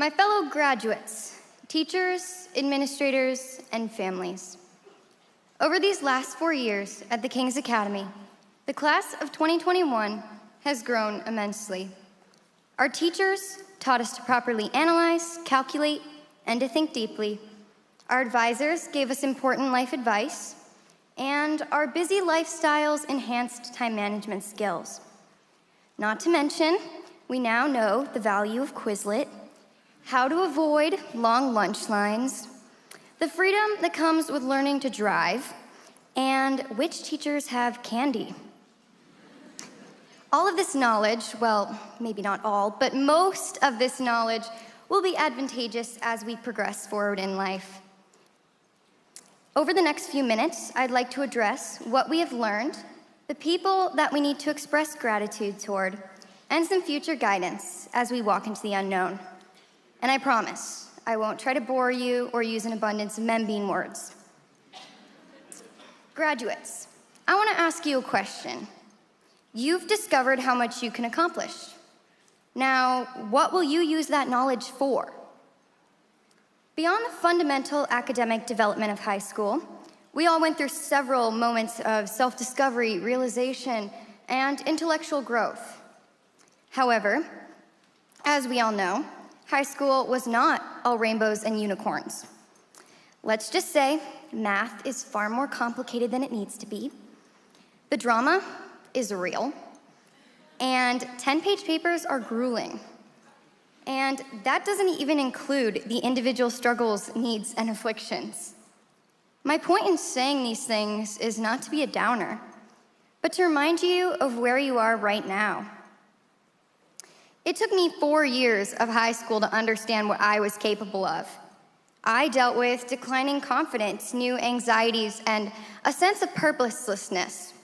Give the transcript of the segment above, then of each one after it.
My fellow graduates, teachers, administrators, and families. Over these last 4 years at the King's Academy, the class of 2021 has grown immensely. Our teachers taught us to properly analyze, calculate, and to think deeply. Our advisors gave us important life advice, and our busy lifestyles enhanced time management skills. Not to mention, we now know the value of Quizlet, how to avoid long lunch lines, the freedom that comes with learning to drive, and which teachers have candy. All of this knowledge, well, maybe not all, but most of this knowledge will be advantageous as we progress forward in life. Over the next few minutes, I'd like to address what we have learned, the people that we need to express gratitude toward, and some future guidance as we walk into the unknown. And I promise, I won't try to bore you or use an abundance of membean words. Graduates, I want to ask you a question. You've discovered how much you can accomplish. Now, what will you use that knowledge for? Beyond the fundamental academic development of high school, we all went through several moments of self-discovery, realization, and intellectual growth. However, as we all know, high school was not all rainbows and unicorns. Let's just say math is far more complicated than it needs to be. The drama is real, and 10-page papers are grueling. And that doesn't even include the individual struggles, needs, and afflictions. My point in saying these things is not to be a downer, but to remind you of where you are right now. It took me 4 years of high school to understand what I was capable of. I dealt with declining confidence, new anxieties, and a sense of purposelessness.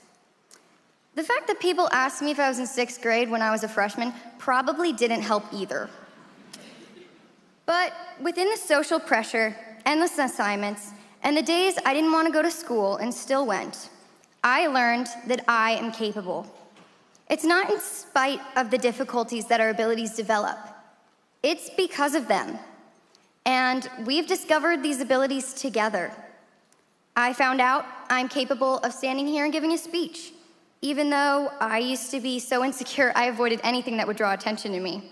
The fact that people asked me if I was in 6th grade when I was a freshman probably didn't help either. But within the social pressure, endless assignments, and the days I didn't want to go to school and still went, I learned that I am capable. It's not in spite of the difficulties that our abilities develop. It's because of them. And we've discovered these abilities together. I found out I'm capable of standing here and giving a speech, even though I used to be so insecure I avoided anything that would draw attention to me.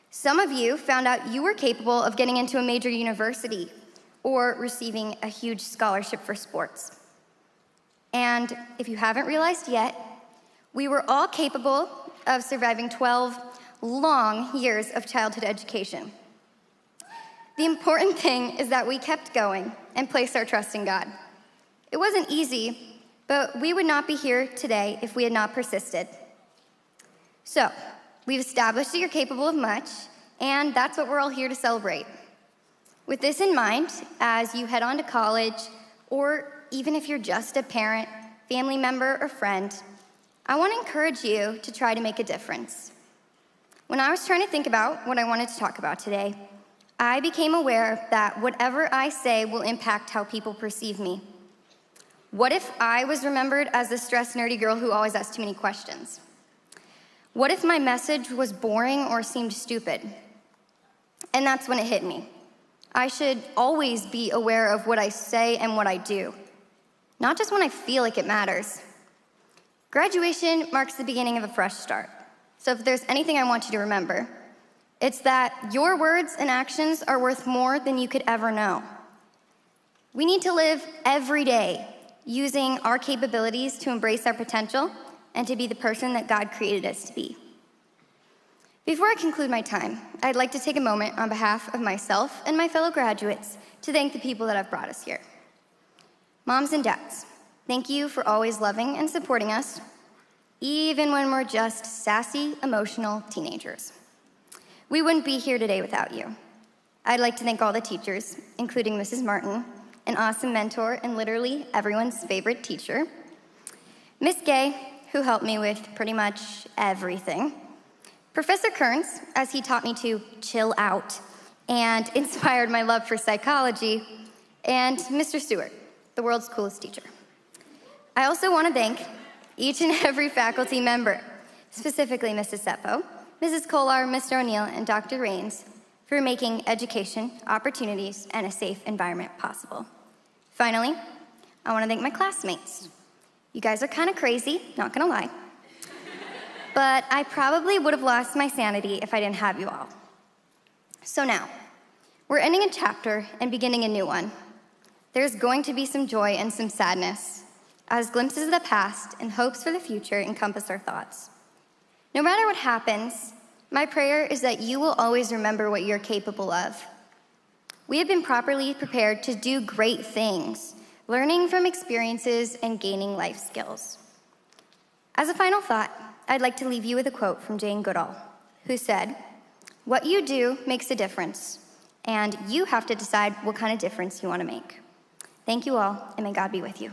Some of you found out you were capable of getting into a major university or receiving a huge scholarship for sports. And if you haven't realized yet, we were all capable of surviving 12 long years of childhood education. The important thing is that we kept going and placed our trust in God. It wasn't easy, but we would not be here today if we had not persisted. So, we've established that you're capable of much, and that's what we're all here to celebrate. With this in mind, as you head on to college, or even if you're just a parent, family member, or friend, I want to encourage you to try to make a difference. When I was trying to think about what I wanted to talk about today, I became aware that whatever I say will impact how people perceive me. What if I was remembered as the stressed, nerdy girl who always asked too many questions? What if my message was boring or seemed stupid? And that's when it hit me. I should always be aware of what I say and what I do, not just when I feel like it matters. Graduation marks the beginning of a fresh start. So if there's anything I want you to remember, it's that your words and actions are worth more than you could ever know. We need to live every day using our capabilities to embrace our potential and to be the person that God created us to be. Before I conclude my time, I'd like to take a moment on behalf of myself and my fellow graduates to thank the people that have brought us here. Moms and dads, thank you for always loving and supporting us, even when we're just sassy, emotional teenagers. We wouldn't be here today without you. I'd like to thank all the teachers, including Mrs. Martin, an awesome mentor and literally everyone's favorite teacher. Miss Gay, who helped me with pretty much everything. Professor Kearns, as he taught me to chill out and inspired my love for psychology. And Mr. Stewart, the world's coolest teacher. I also want to thank each and every faculty member, specifically Mrs. Seppo, Mrs. Kolar, Mr. O'Neill, and Dr. Raines, for making education, opportunities, and a safe environment possible. Finally, I want to thank my classmates. You guys are kind of crazy, not gonna lie. But I probably would have lost my sanity if I didn't have you all. So now, we're ending a chapter and beginning a new one. There's going to be some joy and some sadness, as glimpses of the past and hopes for the future encompass our thoughts. No matter what happens, my prayer is that you will always remember what you're capable of. We have been properly prepared to do great things, learning from experiences and gaining life skills. As a final thought, I'd like to leave you with a quote from Jane Goodall, who said, "What you do makes a difference, and you have to decide what kind of difference you want to make." Thank you all, and may God be with you.